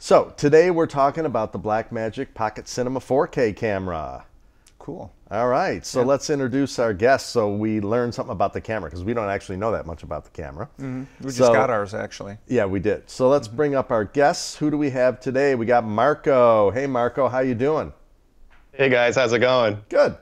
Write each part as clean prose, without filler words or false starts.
So today we're talking about the Blackmagic Pocket Cinema 4K camera. Cool. All right, so let's introduce our guests so we learn something about the camera because we don't actually know that much about the camera. We just got ours, actually. Yeah, we did. So let's bring up our guests. Who do we have today? We got Marco. Hey, Marco, how you doing? Hey guys, how's it going? Good.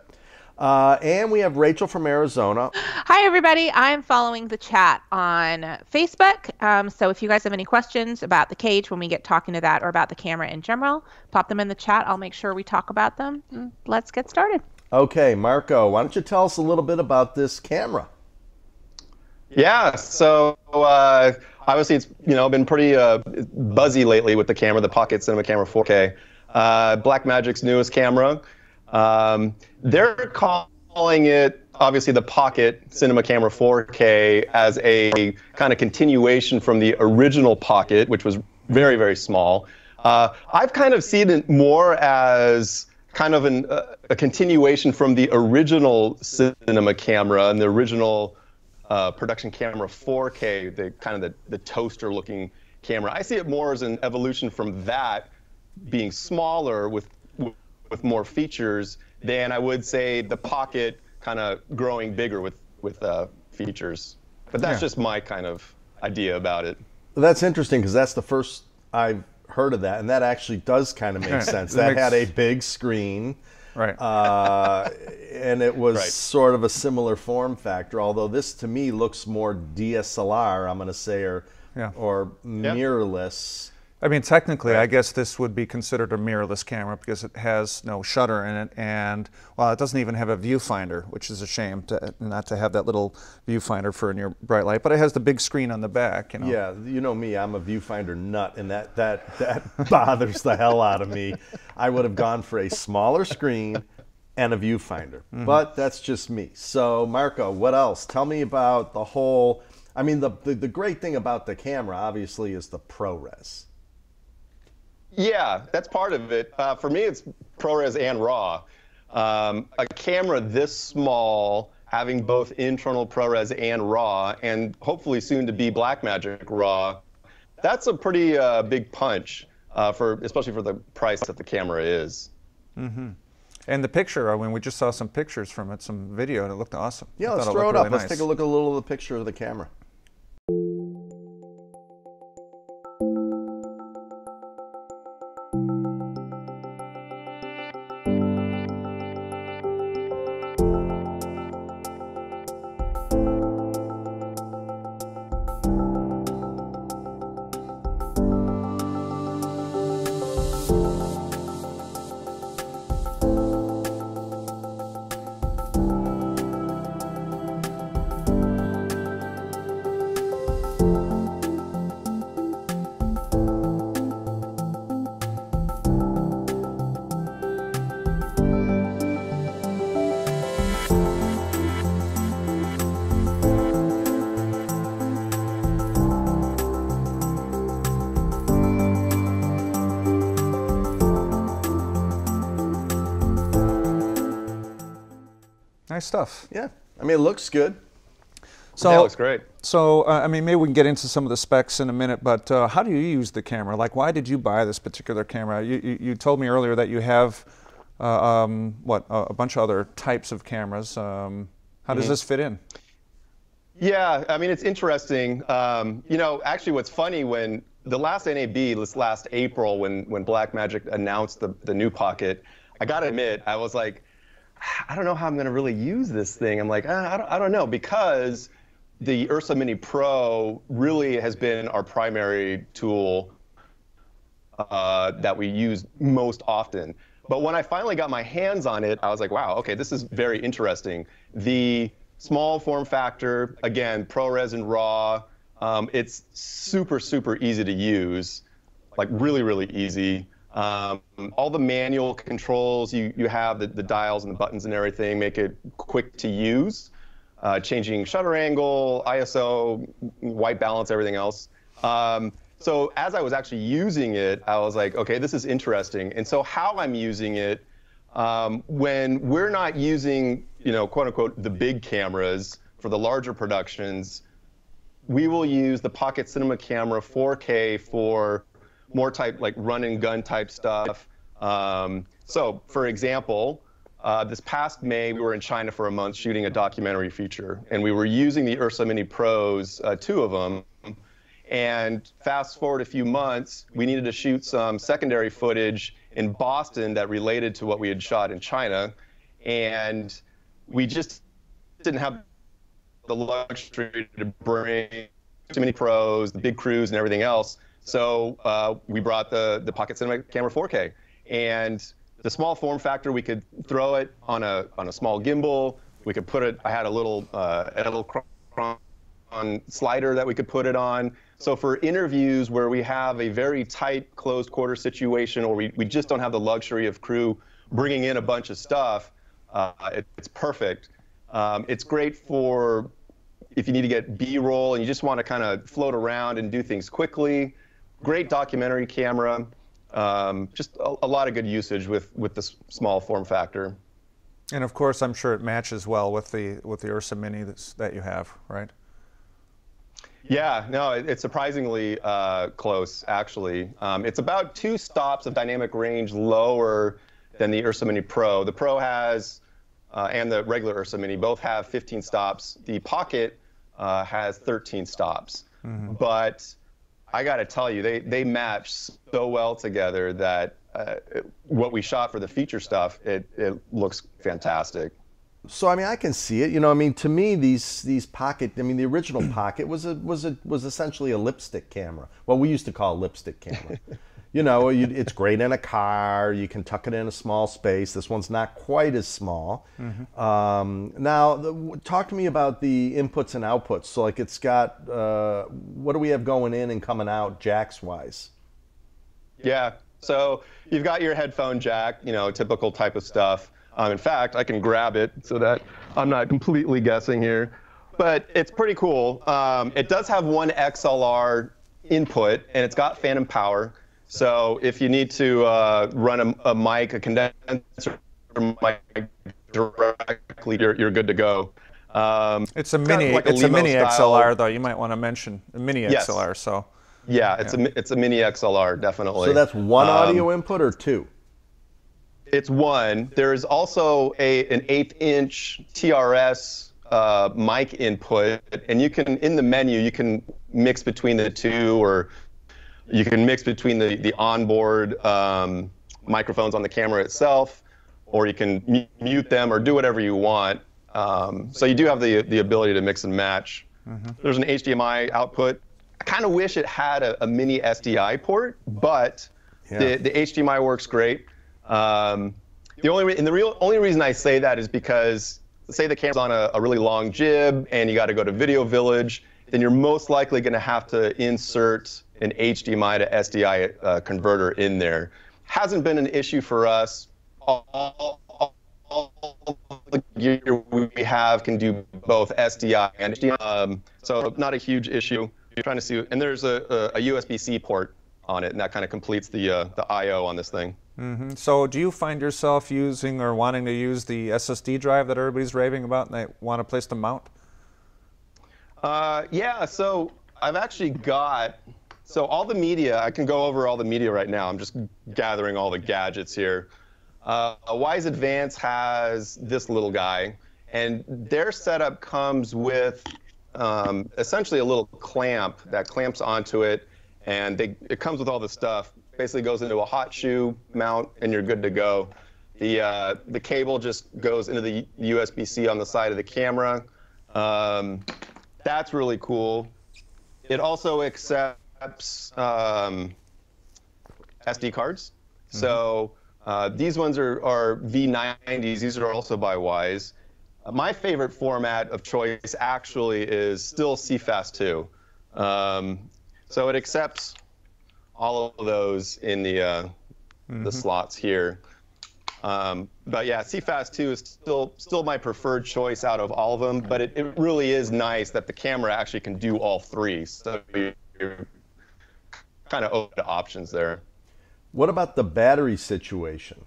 And we have Rachel from Arizona. Hi, everybody. I'm following the chat on Facebook. So if you guys have any questions about the cage when we get talking to that or about the camera in general, pop them in the chat. I'll make sure we talk about them. Let's get started. Okay, Marco, why don't you tell us a little bit about this camera? Yeah, so obviously it's been pretty buzzy lately with the camera, the Pocket Cinema Camera 4K. Blackmagic's newest camera. They're calling it, obviously, the Pocket Cinema Camera 4K as a kind of continuation from the original Pocket, which was very, very small. I've kind of seen it more as kind of a continuation from the original cinema camera and the original production camera 4K, the kind of the toaster-looking camera. I see it more as an evolution from that being smaller with more features than I would say the Pocket kind of growing bigger with features. But that's just my kind of idea about it. Well, that's interesting because that's the first I've heard of that, and that actually does kind of make sense. That had a big screen, right? And it was sort of a similar form factor, although this to me looks more DSLR, I'm going to say, or mirrorless. I mean, technically, I guess this would be considered a mirrorless camera because it has no shutter in it, and well, it doesn't even have a viewfinder, which is a shame not to have that little viewfinder for in your bright light. But it has the big screen on the back. Yeah, you know me, I'm a viewfinder nut, and that bothers the hell out of me. I would have gone for a smaller screen and a viewfinder, but that's just me. So, Marco, what else? Tell me about the whole. I mean, the great thing about the camera, obviously, is the ProRes. Yeah, that's part of it. For me, it's ProRes and RAW. A camera this small, having both internal ProRes and RAW, and hopefully soon to be Blackmagic RAW, that's a pretty big punch, especially for the price that the camera is. And the picture, I mean, we just saw some pictures from it, some video, and it looked awesome. Yeah, let's throw it up. Let's take a look at a little of the picture of the camera. Nice stuff. Yeah, I mean, it looks good. So, yeah, it looks great. So, I mean, maybe we can get into some of the specs in a minute, but how do you use the camera? Like, why did you buy this particular camera? You told me earlier that you have, a bunch of other types of cameras. How does this fit in? Yeah, I mean, it's interesting. Actually, what's funny, when the last NAB, this last April, when Blackmagic announced the new Pocket, I gotta admit, I was like, I don't know how I'm going to really use this thing. I'm like, I don't know, because the Ursa Mini Pro really has been our primary tool that we use most often. But when I finally got my hands on it, I was like, wow, okay, this is very interesting. The small form factor, again, ProRes and RAW, it's super, super easy to use, like really, really easy. All the manual controls you have, the dials and the buttons and everything, make it quick to use. Changing shutter angle, ISO, white balance, everything else. So as I was actually using it, I was like, okay, this is interesting. And so how I'm using it, when we're not using, quote unquote, the big cameras for the larger productions, we will use the Pocket Cinema Camera 4K for more type like run and gun type stuff. So for example, this past May, we were in China for a month shooting a documentary feature, and we were using the Ursa Mini Pros, 2 of them. And fast forward a few months, we needed to shoot some secondary footage in Boston that related to what we had shot in China. And we just didn't have the luxury to bring too many pros, the big crews and everything else. So we brought the Pocket Cinema Camera 4K. And the small form factor, we could throw it on a small gimbal. We could put it, I had a little Edeltron slider that we could put it on. So for interviews where we have a very tight closed quarter situation, or we just don't have the luxury of crew bringing in a bunch of stuff, it's perfect. It's great for if you need to get B-roll and you just want to kind of float around and do things quickly. Great documentary camera. Just a lot of good usage with this small form factor. And of course, I'm sure it matches well with the Ursa Mini that you have, right? Yeah, no, it's surprisingly close, actually. It's about 2 stops of dynamic range lower than the Ursa Mini Pro. The Pro has, and the regular Ursa Mini, both have 15 stops. The Pocket has 13 stops. Mm-hmm. But I got to tell you, they match so well together that what we shot for the feature stuff, it looks fantastic. So I mean, I can see it. You know, I mean, to me, these Pocket. I mean, the original Pocket was essentially a lipstick camera. Well, we used to call it lipstick camera. You know, it's great in a car. You can tuck it in a small space. This one's not quite as small. Mm-hmm. Now, talk to me about the inputs and outputs. So, like, it's got what do we have going in and coming out, jacks wise? Yeah. So you've got your headphone jack. You know, typical type of stuff. In fact, I can grab it so that I'm not completely guessing here, but it's pretty cool. It does have one XLR input, and it's got phantom power. So if you need to run a mic, a condenser mic directly, you're good to go. It's a mini. Like it's a mini XLR, though. You might want to mention a mini XLR. So yeah, it's a mini XLR, definitely. So that's one audio input or 2? It's 1. There's also an 1/8" TRS mic input, and you can, in the menu, you can mix between the 2, or you can mix between the onboard microphones on the camera itself, or you can mute them or do whatever you want. So you do have the ability to mix and match. Mm-hmm. There's an HDMI output. I kind of wish it had a mini SDI port, but the HDMI works great. The only reason I say that is because, say the camera's on a really long jib and you got to go to Video Village, then you're most likely going to have to insert an HDMI to SDI converter in there. Hasn't been an issue for us. All the gear we have can do both SDI and HDMI, so not a huge issue. You're trying to see, and there's a USB-C port on it, and that kind of completes the I/O on this thing. Mm-hmm. So do you find yourself using or wanting to use the SSD drive that everybody's raving about and they want a place to mount? Yeah, so I've actually got, so all the media, I can go over all the media right now. I'm just gathering all the gadgets here. Wyze Advance has this little guy, and their setup comes with essentially a little clamp that clamps onto it, and it comes with all the stuff. Basically goes into a hot shoe mount, and you're good to go. The cable just goes into the USB-C on the side of the camera. That's really cool. It also accepts SD cards. Mm-hmm. So these ones are V90s. These are also by Wyze. My favorite format of choice actually is still CFast 2. So it accepts all of those in the slots here. But yeah, CFast 2 is still my preferred choice out of all of them, but it really is nice that the camera actually can do all 3. So you're kind of open to options there. What about the battery situation?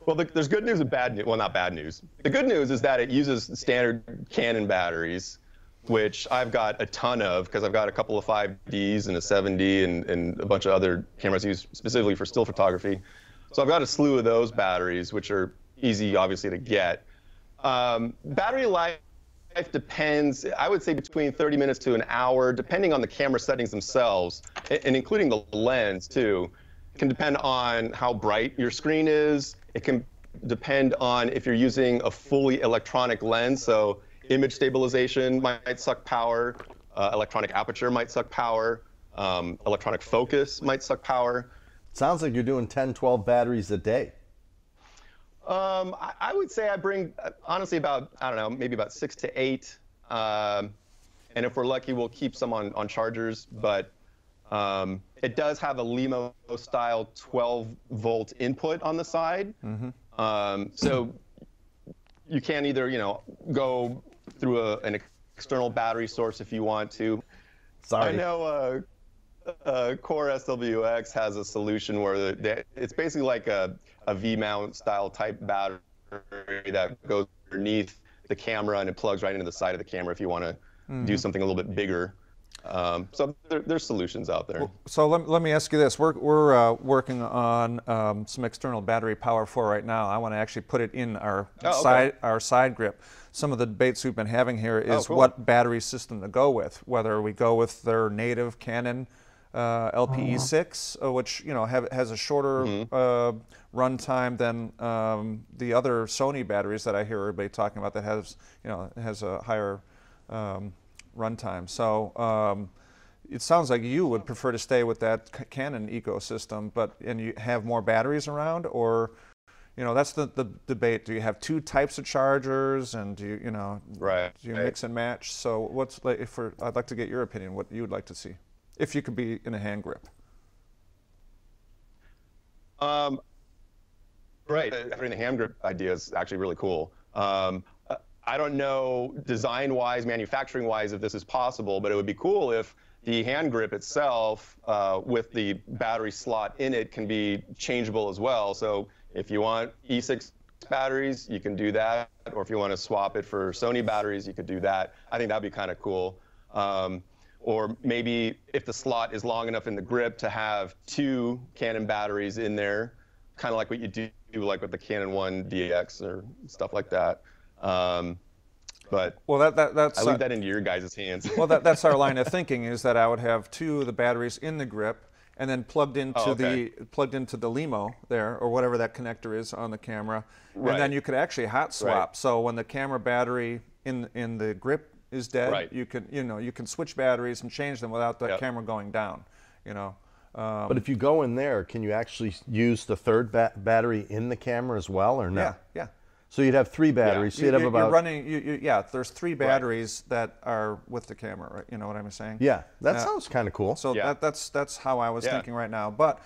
Well, there's good news and bad news. Well, not bad news. The good news is that it uses standard Canon batteries. which I've got a ton of because I've got a couple of 5Ds and a 7D and a bunch of other cameras used specifically for still photography. So I've got a slew of those batteries, which are easy, obviously, to get. Battery life depends, I would say between 30 minutes to an hour, depending on the camera settings themselves, and including the lens too. It can depend on how bright your screen is. It can depend on if you're using a fully electronic lens, so image stabilization might suck power, electronic aperture might suck power, electronic focus might suck power. Sounds like you're doing 10, 12 batteries a day. I would say I bring, honestly, about, I don't know, maybe about 6 to 8. And if we're lucky, we'll keep some on chargers. But it does have a Lemo-style 12-volt input on the side. So you can either, go through an external battery source if you want to. Sorry. I know Core SWX has a solution where it's basically like a V-mount style type battery that goes underneath the camera and it plugs right into the side of the camera if you want to do something a little bit bigger. So there's solutions out there. So let me ask you this. We're working on some external battery power for right now. I want to actually put it in our side grip. Some of the debates we've been having here is what battery system to go with, whether we go with their native Canon LPE6, which has a shorter run time than the other Sony batteries that I hear everybody talking about that has a higher run time. So it sounds like you would prefer to stay with that Canon ecosystem, and you have more batteries around, or that's the debate. Do you have two types of chargers, and do you mix and match? So I'd like to get your opinion, what you would like to see, if you could be in a hand grip. Right. Having the hand grip idea is actually really cool. I don't know design-wise, manufacturing-wise, if this is possible, but it would be cool if the hand grip itself, with the battery slot in it, can be changeable as well. So if you want E6 batteries, you can do that. Or if you want to swap it for Sony batteries, you could do that. I think that'd be kind of cool. Or maybe if the slot is long enough in the grip to have 2 Canon batteries in there, kind of like what you do like with the Canon 1 DX or stuff like that. But that's I leave that into your guys' hands. Well, that's our line of thinking, is that I would have 2 of the batteries in the grip and then plugged into the Lemo there, or whatever that connector is on the camera, and then you could actually hot swap. So when the camera battery in the grip is dead, you can switch batteries and change them without the camera going down. But if you go in there, can you actually use the third battery in the camera as well, or no? Yeah. So you'd have 3 batteries. So you'd have about. You're running. There's 3 batteries that are with the camera. Right? You know what I'm saying? Yeah, that sounds kind of cool. So that's how I was thinking right now. But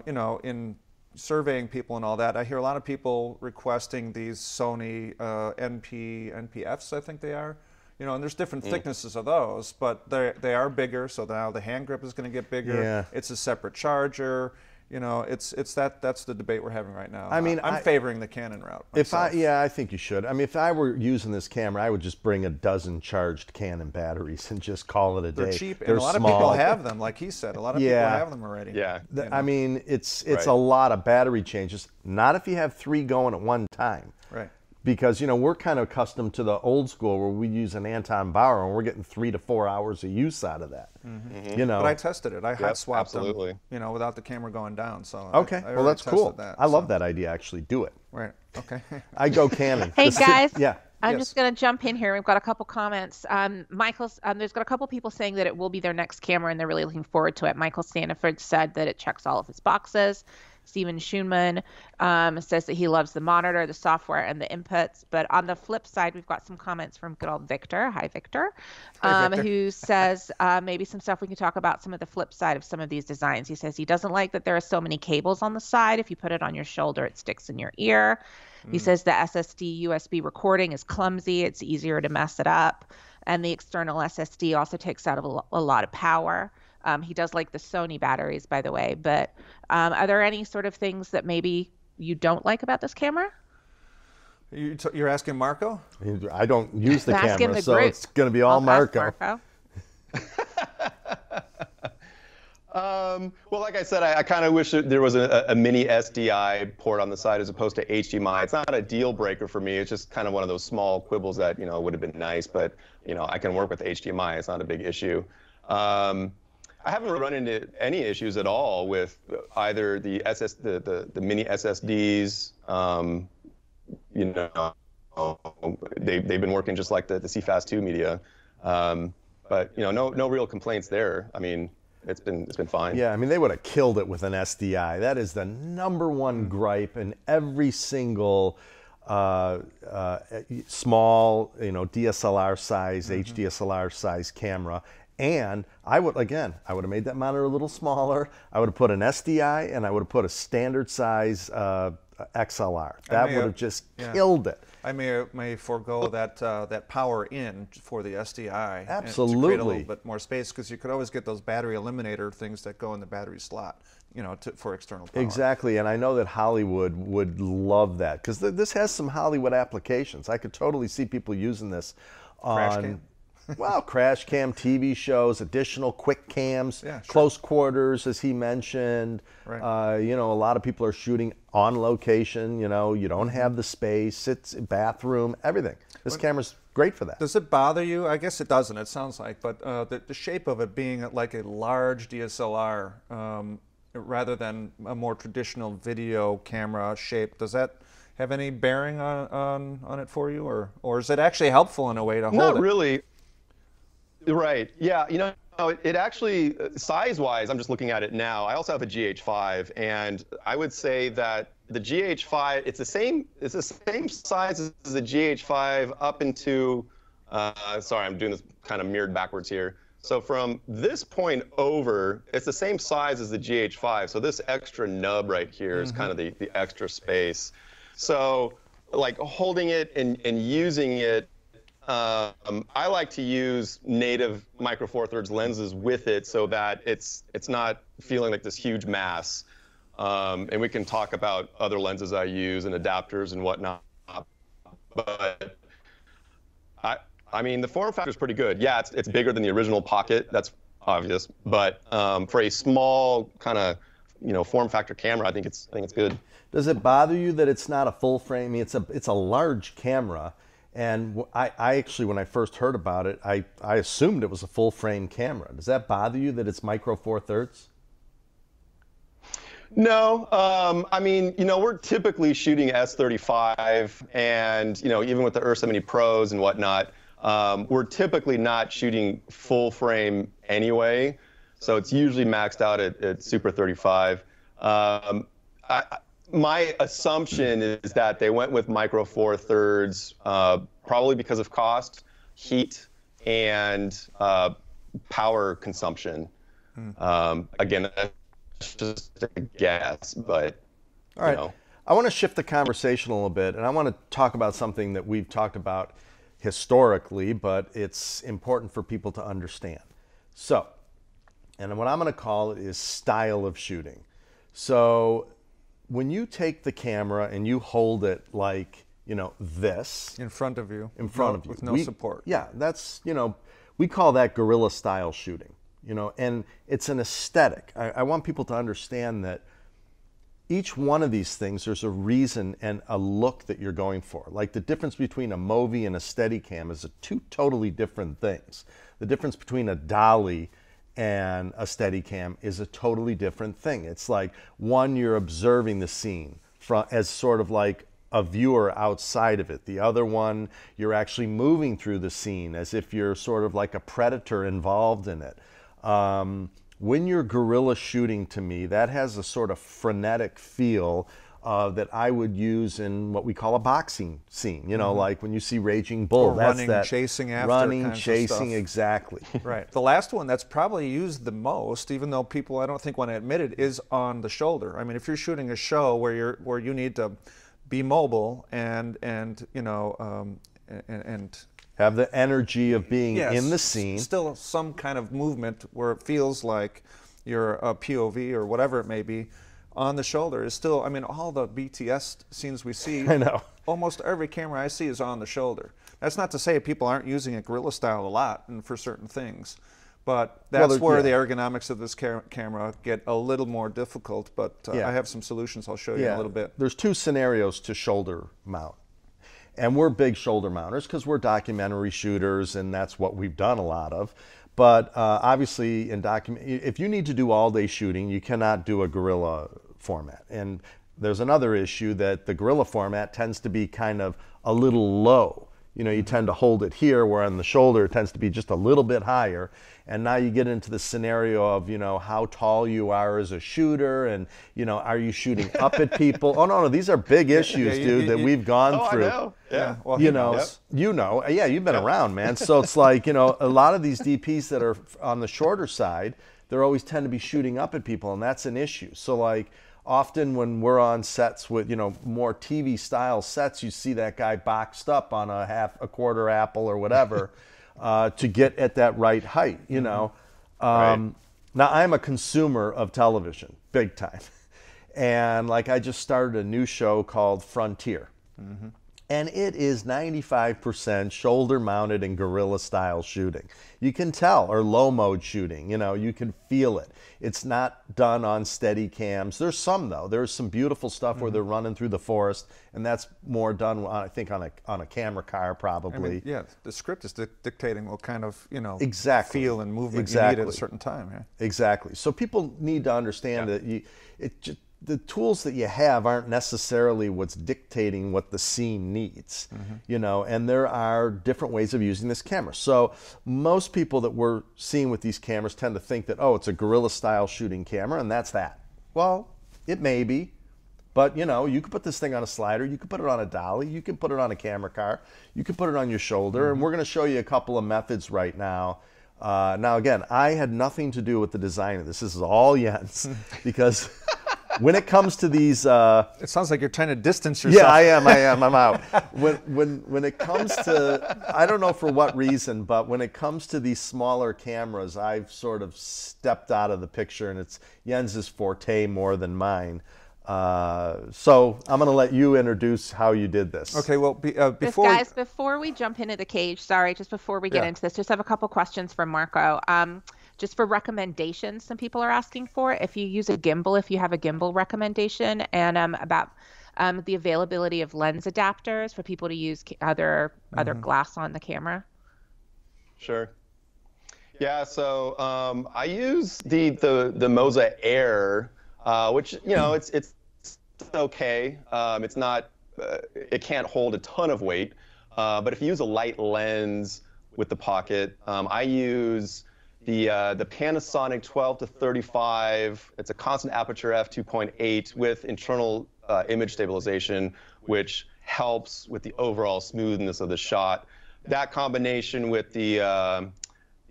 in surveying people and all that, I hear a lot of people requesting these Sony NPFs. I think they are. And there's different thicknesses of those, but they are bigger. So now the hand grip is going to get bigger. Yeah. It's a separate charger. That's the debate we're having right now. I mean, I'm favoring the Canon route myself. I think you should. I mean, if I were using this camera, I would just bring a dozen charged Canon batteries and just call it a day. They're cheap, They're and a lot small. of people have them, like he said. A lot of people have them already. Yeah. I mean, it's a lot of battery changes. Not if you have 3 going at one time. Right. Because we're kind of accustomed to the old school where we use an Anton Bauer and we're getting 3 to 4 hours of use out of that. But I tested it. I hot swapped them, without the camera going down. So I well that's cool. That, I love that idea. Actually, do it. Right. Okay. I go Canon. Hey guys. Yeah. I'm just going to jump in here. We've got a couple comments. Michael's there's got a couple people saying that it will be their next camera and they're really looking forward to it. Michael Staniford said that it checks all of his boxes. Stephen Schoenman says that he loves the monitor, the software, and the inputs. But on the flip side, we've got some comments from good old Victor. Hi, Victor. Who says maybe some stuff we can talk about, some of the flip side of some of these designs. He says he doesn't like that there are so many cables on the side. If you put it on your shoulder, it sticks in your ear. He says the SSD USB recording is clumsy. It's easier to mess it up. And the external SSD also takes out a lot of power. He does like the Sony batteries, by the way. But are there any sort of things that maybe you don't like about this camera? You're asking Marco? I don't use the Ask him camera, the so group. it's going to be all I'll ask Marco. Well, like I said, I kind of wish that there was a mini SDI port on the side as opposed to HDMI. It's not a deal breaker for me. It's just kind of one of those small quibbles that, would have been nice, but, I can work with HDMI. It's not a big issue. I haven't run into any issues at all with either the the mini SSDs. They've been working just like the CFast 2 media. But, no real complaints there. I mean, it's been fine. Yeah, I mean, they would have killed it with an SDI. That is the #1 gripe in every single small, DSLR size, HDSLR size camera. And I would have made that monitor a little smaller. I would have put an SDI and I would have put a standard size XLR. That would have just killed it. I may forego that power in for the SDI. Absolutely. To create a little bit more space, because you could always get those battery eliminator things that go in the battery slot, for external power. Exactly, and I know that Hollywood would love that, because this has some Hollywood applications. I could totally see people using this Crash on cam. Well, crash cam, TV shows, additional quick cams, Yeah, sure. close quarters, as he mentioned. Right. A lot of people are shooting on location. You don't have the space. It's bathroom, everything. This camera's great for that. Does it bother you? I guess it doesn't, it sounds like, but the shape of it being like a large DSLR rather than a more traditional video camera shape, does that have any bearing on it for you? Or is it actually helpful in a way to hold it? Not really. Right. Yeah. It actually, size-wise, I'm just looking at it now. I also have a GH5, and I would say that the GH5, it's the same size as the GH5 up into. Sorry, I'm doing this kind of mirrored backwards here. So from this point over, it's the same size as the GH5. So this extra nub right here is kind of the extra space. So like holding it and using it. I like to use native Micro Four Thirds lenses with it so that it's not feeling like this huge mass. And we can talk about other lenses I use and adapters and whatnot. But I mean, the form factor is pretty good. Yeah, it's bigger than the original Pocket. That's obvious. But for a small kind of form factor camera, I think it's good. Does it bother you that it's not a full frame? I mean, it's a large camera. And I actually, when I first heard about it, I assumed it was a full frame camera. Does that bother you that it's Micro Four Thirds? No, I mean, we're typically shooting S35, and even with the Ursa Mini Pros and whatnot, we're typically not shooting full frame anyway. So it's usually maxed out at Super 35. My assumption is that they went with Micro Four Thirds probably because of cost, heat, and power consumption. Again, that's just a guess, but all right. I want to shift the conversation a little bit, and I want to talk about something that we've talked about historically, but it's important for people to understand. So, and what I'm going to call it is style of shooting. So, when you take the camera and you hold it like, this. In front of you. In front of you. With no support. Yeah, that's, we call that guerrilla style shooting, and it's an aesthetic. I want people to understand that each one of these things, there's a reason and a look that you're going for. Like the difference between a Movi and a Steadicam is two totally different things. The difference between a dolly and a Steadicam is a totally different thing. It's like one, you're observing the scene as sort of like a viewer outside of it. The other one, you're actually moving through the scene as if you're sort of like a predator involved in it. When you're guerrilla shooting, to me, that has a sort of frenetic feel that I would use in what we call a boxing scene. Like when you see Raging Bull. Or that's running, that chasing after running, kinds of chasing, stuff. exactly. Right. The last one that's probably used the most, even though people I don't think want to admit it, is on the shoulder. I mean, if you're shooting a show where you need to be mobile and Have the energy of being yes, in the scene. Still some kind of movement where it feels like you're a POV or whatever it may be. on the shoulder is still, I mean, all the BTS scenes we see, I know. almost every camera I see is on the shoulder. That's not to say people aren't using it guerrilla style a lot and for certain things, but that's where the ergonomics of this camera get a little more difficult, but I have some solutions I'll show you in a little bit. There's two scenarios to shoulder mount. And we're big shoulder mounters because we're documentary shooters, and that's what we've done a lot of. But obviously, if you need to do all-day shooting, you cannot do a guerrilla format. And there's another issue that the guerrilla format tends to be kind of a little low. You know, you tend to hold it here, where on the shoulder it tends to be just a little bit higher. And now you get into the scenario of, you know, how tall you are as a shooter, and, you know, are you shooting up at people? Oh, no, these are big issues, dude, that we've gone through. I know. Yeah. Well, you've been around, man. So it's like, you know, a lot of these DPs that are on the shorter side, they're always tend to be shooting up at people, and that's an issue. So, like, often when we're on sets with, you know, more TV style sets, you see that guy boxed up on a quarter apple or whatever to get at that right height, you know. Now, I'm a consumer of television, big time. And like, I just started a new show called Frontier. And it is 95% shoulder mounted and guerrilla style shooting. You can tell, or low mode shooting, you know, you can feel it. It's not done on steady cams. There's some though. There's some beautiful stuff where they're running through the forest, and that's more done, I think, on a camera car probably. I mean, yeah, the script is dictating what kind of, you know, exactly. feel and movement you need at a certain time. Yeah. Exactly. So people need to understand that the tools that you have aren't necessarily what's dictating what the scene needs, you know, and there are different ways of using this camera. So most people that we're seeing with these cameras tend to think that, oh, it's a guerrilla style shooting camera, and that's that. Well, it may be, but, you know, you could put this thing on a slider, you could put it on a dolly, you can put it on a camera car, you can put it on your shoulder, and we're going to show you a couple of methods right now. Now, again, I had nothing to do with the design of this. This is all Jens, because when it comes to these, it sounds like you're trying to distance yourself. Yeah, I am. I'm out. When it comes to, I don't know for what reason, but when it comes to these smaller cameras, I've sort of stepped out of the picture, and it's Jens's forte more than mine. So I'm going to let you introduce how you did this. Okay. Well, before we jump into the cage, just before we get into this, just have a couple questions from Marco. Just for recommendations, some people are asking for if you use a gimbal, if you have a gimbal recommendation, and about the availability of lens adapters for people to use other glass on the camera. Sure. Yeah. So I use the Moza Air, which, you know, it's okay. It's not. It can't hold a ton of weight, but if you use a light lens with the pocket, I use the Panasonic 12 to 35. It's a constant aperture f2.8 with internal image stabilization, which helps with the overall smoothness of the shot. That combination with the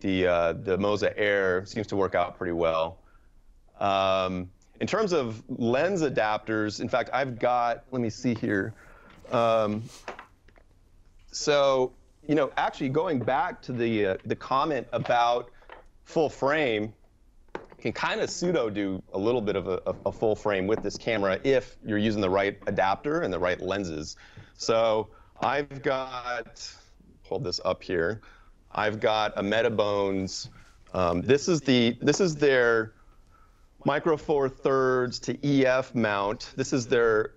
Moza Air seems to work out pretty well. In terms of lens adapters, in fact, I've got, let me see here. So, you know, actually going back to the comment about full frame, can kind of pseudo do a little bit of a full frame with this camera if you're using the right adapter and the right lenses. So I've got, hold this up here. I've got a Metabones. This is their Micro Four Thirds to EF mount. This is their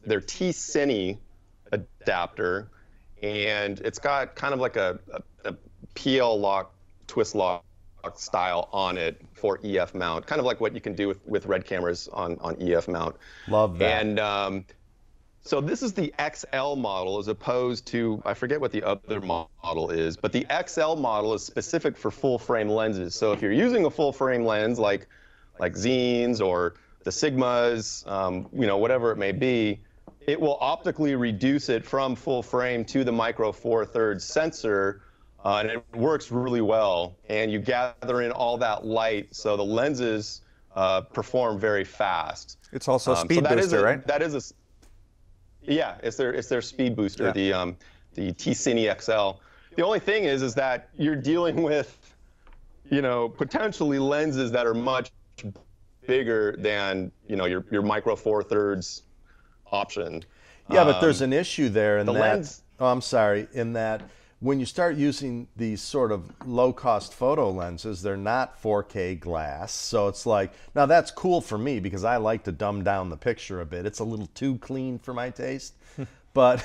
T-Cine adapter, and it's got kind of like a PL lock, twist lock style on it for EF mount, kind of like what you can do with RED cameras on EF mount. Love that. And so this is the XL model as opposed to, I forget what the other model is, but the XL model is specific for full frame lenses. So if you're using a full frame lens like Zines or the Sigmas, you know, whatever it may be, it will optically reduce it from full frame to the Micro Four Thirds sensor, and it works really well. And you gather in all that light, so the lenses perform very fast. It's also a speed booster, right? That is a, yeah, it's their speed booster, yeah. The T-Cine XL. The only thing is that you're dealing with, you know, potentially lenses that are much bigger than your micro four thirds option. Yeah, but there's an issue there in the that. lens. Oh, I'm sorry. In that, when you start using these sort of low-cost photo lenses, they're not 4K glass. So it's like, now that's cool for me because I like to dumb down the picture a bit. It's a little too clean for my taste, but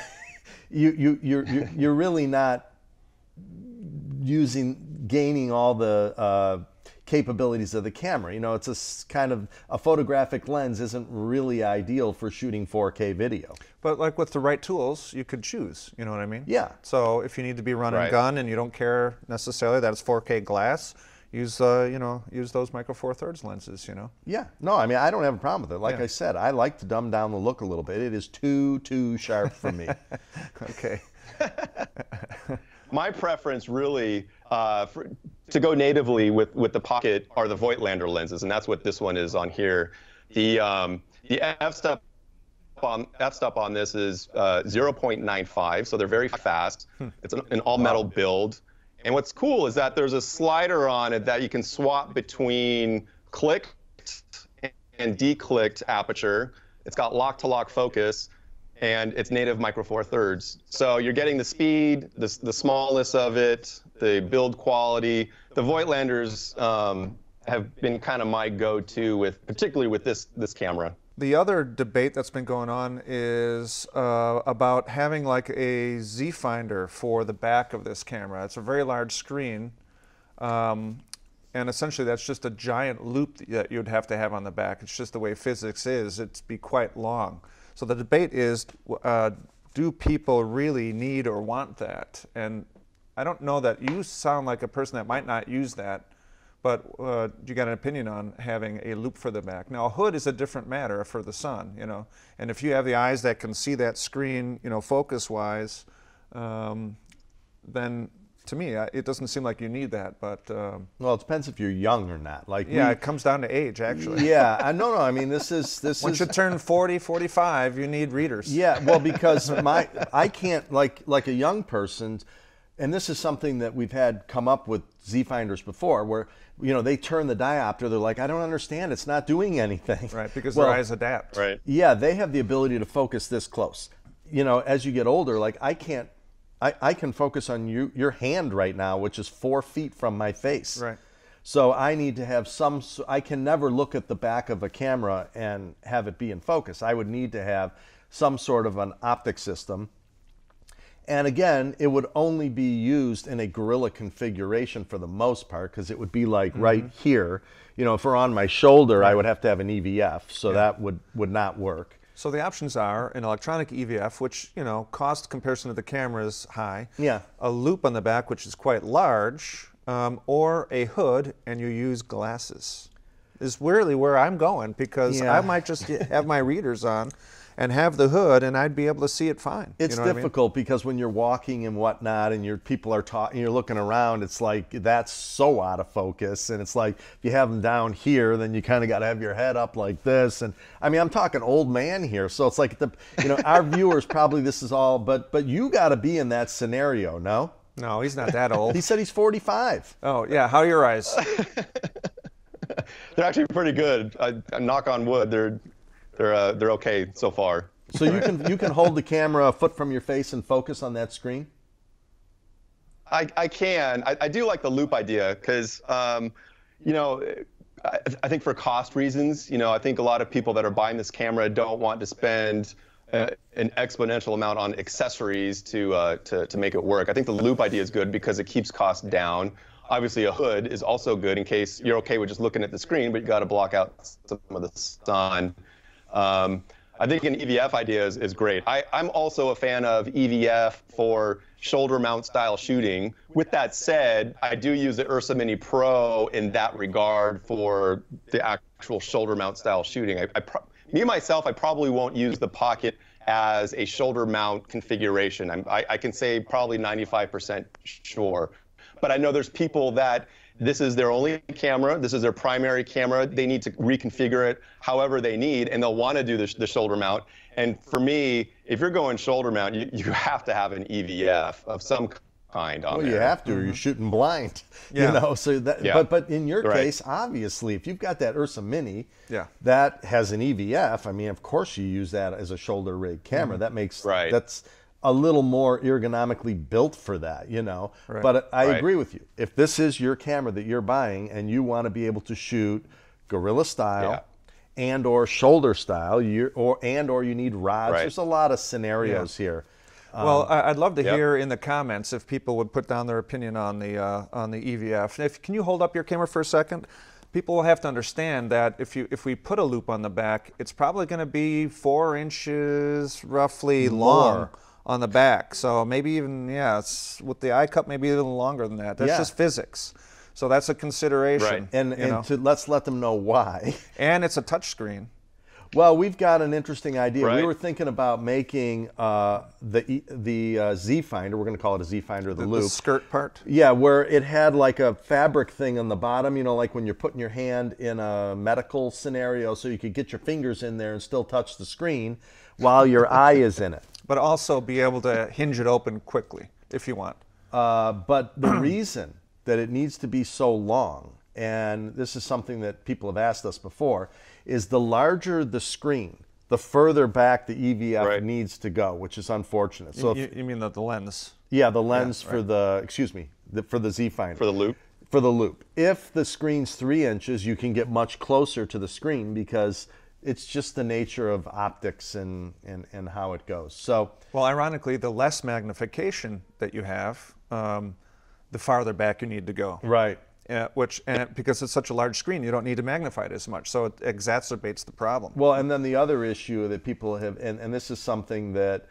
you're really not gaining all the capabilities of the camera. It's kind of a photographic lens isn't really ideal for shooting 4K video. But like with the right tools, you could choose, you know what I mean? Yeah. So if you need to be run and Right. gun and you don't care necessarily that it's 4K glass, use those micro four thirds lenses, Yeah. No, I mean, I don't have a problem with it. Like Yeah. I said, I like to dumb down the look a little bit. It is too sharp for me. Okay. My preference really to go natively with the Pocket are the Voigtlander lenses, and that's what this one is on here. The f-stop on this is 0.95, so they're very fast. It's an all-metal build. And what's cool is that there's a slider on it that you can swap between clicked and declicked aperture. It's got lock-to-lock focus, and it's native micro four thirds. So you're getting the speed, the smallness of it, the build quality. The Voigtlanders have been kind of my go-to particularly with this camera. The other debate that's been going on is about having like a Z finder for the back of this camera. It's a very large screen, and essentially that's just a giant loop that you'd have to have on the back. It's just the way physics is. It'd be quite long. So the debate is, do people really need or want that? And I don't know that you sound like a person that might not use that, but you got an opinion on having a loop for the back. Now, a hood is a different matter for the sun, and if you have the eyes that can see that screen, focus-wise, then to me, it doesn't seem like you need that, but... Well, it depends if you're young or not. Yeah, it comes down to age, actually. Yeah, no, I mean, this is... Once you turn 40, 45, you need readers. Yeah, well, because I can't, like a young person, and this is something that we've had come up with Z-finders before, where, they turn the diopter, they're like, I don't understand, it's not doing anything. Right, because their eyes adapt. Right. Yeah, they have the ability to focus this close. As you get older, like I can focus on your hand right now, which is 4 feet from my face. Right. So I need to have I can never look at the back of a camera and have it be in focus. I would need to have some sort of an optic system. And again, it would only be used in a Gorilla configuration for the most part, because it would be like right here. If we're on my shoulder, I would have to have an EVF, so that would not work. So the options are an electronic EVF, which, cost comparison to the camera is high. Yeah. A loop on the back, which is quite large, or a hood, and you use glasses. Is really where I'm going, because Yeah. I might just have my readers on and have the hood, and I'd be able to see it fine. It's You know what I mean? difficult because when you're walking and whatnot, and people are talking, you're looking around, it's like that's so out of focus. And it's like if you have them down here, then you kind of got to have your head up like this. And I mean, I'm talking old man here, so it's like our viewers probably this is all, but you got to be in that scenario, no? No, he's not that old. He said he's 45. Oh, yeah. How are your eyes? They're actually pretty good. I knock on wood. They're okay so far. So you can hold the camera a foot from your face and focus on that screen? I can. I do like the loop idea because, I think for cost reasons, I think a lot of people that are buying this camera don't want to spend an exponential amount on accessories to make it work. I think the loop idea is good because it keeps costs down. Obviously, a hood is also good in case you're okay with just looking at the screen, but you got to block out some of the sun. I think an EVF idea is great. I'm also a fan of EVF for shoulder mount style shooting. With that said, I do use the Ursa Mini Pro in that regard for the actual shoulder mount style shooting. Me myself, I probably won't use the Pocket as a shoulder mount configuration. I can say probably 95% sure. But I know there's people that this is their only camera, this is their primary camera, they need to reconfigure it however they need, and they'll want to do the shoulder mount. And for me, if you're going shoulder mount, you have to have an EVF of some find on Well, there. you have to, or you're shooting blind. Yeah. You know, so that. Yeah. But in your Right. case, obviously, if you've got that Ursa Mini, Yeah. that has an EVF. I mean, of course, you use that as a shoulder rig camera. That makes Right. that's a little more ergonomically built for that. You know, Right. but I Right. agree with you. If this is your camera that you're buying and you want to be able to shoot guerrilla style. Yeah. And or shoulder style, or you need rods. Right. There's a lot of scenarios here. Well, I'd love to Yep. hear in the comments if people would put down their opinion on the EVF. Can you hold up your camera for a second? People will have to understand that if we put a loop on the back, it's probably going to be 4 inches roughly long More. on the back. So maybe even it's, with the eye cup, maybe a little longer than that. That's Yeah. just physics. So that's a consideration. Right. And let's let them know why. And it's a touch screen. Well, we've got an interesting idea. We Right. were thinking about making the Z Finder. We're going to call it a Z Finder, the loop. The skirt part. Yeah, where it had like a fabric thing on the bottom, you know, like when you're putting your hand in a medical scenario, so you could get your fingers in there and still touch the screen while your eye is in it. But also be able to hinge it open quickly if you want. But the reason that it needs to be so long, and this is something that people have asked us before, is the larger the screen, the further back the EVF Right. needs to go, which is unfortunate. So, You mean the lens? yeah, the lens for the, for the Z Finder. For the loop? For the loop. If the screen's 3 inches, you can get much closer to the screen because it's just the nature of optics and how it goes. So, Well, ironically, the less magnification that you have, the farther back you need to go. right. Because it's such a large screen, you don't need to magnify it as much, so it exacerbates the problem. Well, and then the other issue that people have, and this is something that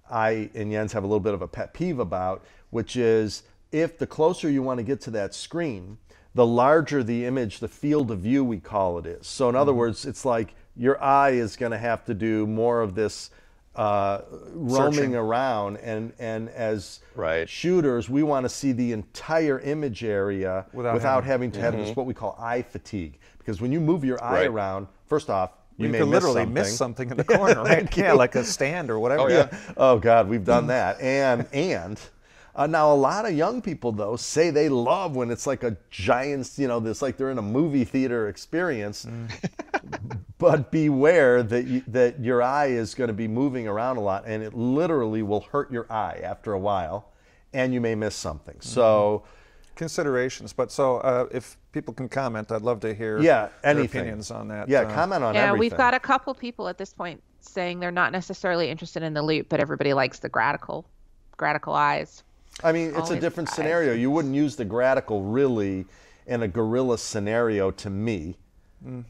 I and Jens have a little bit of a pet peeve about, which is if the closer you want to get to that screen, the larger the image, the field of view we call it is. So in other words, it's like your eye is going to have to do more of this roaming Searching. around, and as Right. shooters, we want to see the entire image area without having to have this what we call eye fatigue. Because when you move your eye Right. around, first off, you may could miss literally something. miss something in the corner, right? Yeah, like a stand or whatever. Oh, yeah. Oh God, we've done that. And now a lot of young people though say they love when it's like a giant, you know, this like they're in a movie theater experience. But beware that your eye is going to be moving around a lot, and it literally will hurt your eye after a while, and you may miss something. So. Considerations, but so if people can comment, I'd love to hear Yeah, their anything. opinions on that. Yeah, comment on Yeah, everything. we've got a couple people at this point saying they're not necessarily interested in the loop, but everybody likes the gradical eyes. I mean, it's a Always different eyes. scenario. You wouldn't use the gradical really in a guerrilla scenario to me.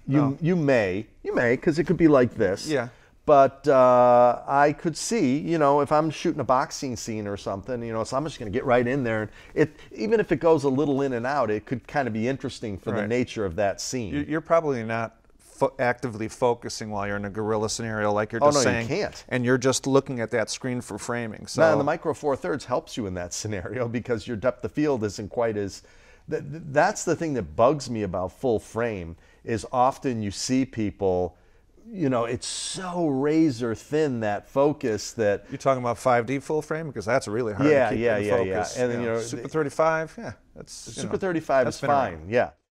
You may, because it could be like this. Yeah. But I could see, you know, if I'm shooting a boxing scene or something, you know, so I'm just going to get right in there. And even if it goes a little in and out, it could kind of be interesting for the Right. nature of that scene. You're probably not actively focusing while you're in a guerrilla scenario, like you're Oh, just no, you saying. can't. And you're just looking at that screen for framing. So Now, and the Micro Four Thirds helps you in that scenario because your depth of field isn't quite as. That's the thing that bugs me about full frame is often you see people, you know, it's so razor thin that focus that. you're talking about 5D full frame, because that's really hard Yeah, to keep yeah, in yeah, focus. yeah. And then, you know, Super 35, yeah, that's Super 35 that's is been around. fine, yeah.